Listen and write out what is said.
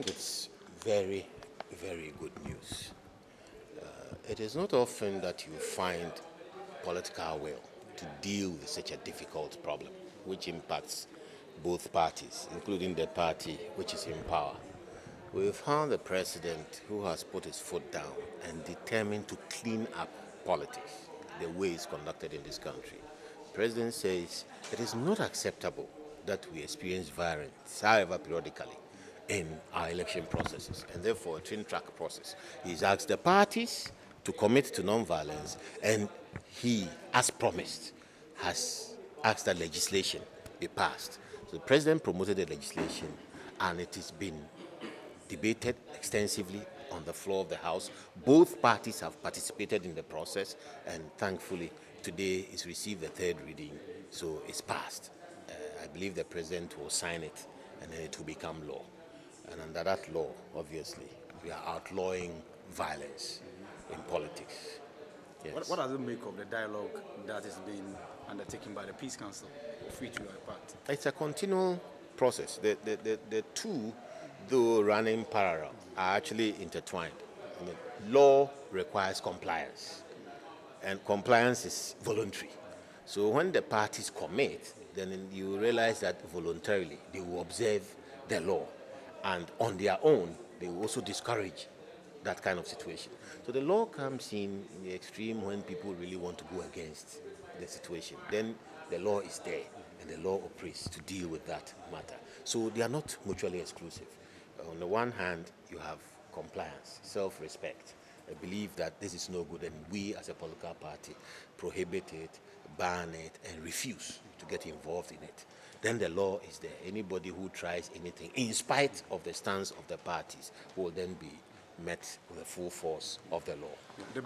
think it's very, very good news. It is not often that you find political will to deal with such a difficult problem, which impacts both parties, including the party which is in power. We've found a president who has put his foot down and determined to clean up politics, the way it's conducted in this country. The president says it is not acceptable that we experience violence, however periodically, in our election processes, and therefore a twin-track process. He's asked the parties to commit to non-violence, and he, as promised, has asked that legislation be passed. So the president promoted the legislation, and it has been debated extensively on the floor of the House. Both parties have participated in the process, and thankfully, today it's received the third reading, so it's passed. I believe the president will sign it, and then it will become law. And under that law, obviously, we are outlawing violence in politics. Yes. What does it make of the dialogue that is being undertaken by the Peace Council, of which you are part? It's a continual process. The two, though running parallel, are actually intertwined. I mean, law requires compliance, and compliance is voluntary. So when the parties commit, then you realize that voluntarily they will observe the law, and on their own they will also discourage that kind of situation. So the law comes in the extreme when people really want to go against the situation. Then the law is there, and the law operates to deal with that matter. So they are not mutually exclusive. On the one hand, you have compliance, self-respect. I believe that this is no good, and we as a political party prohibit it, ban it, and refuse to get involved in it. Then the law is there. Anybody who tries anything, in spite of the stance of the parties, will then be met with the full force of the law.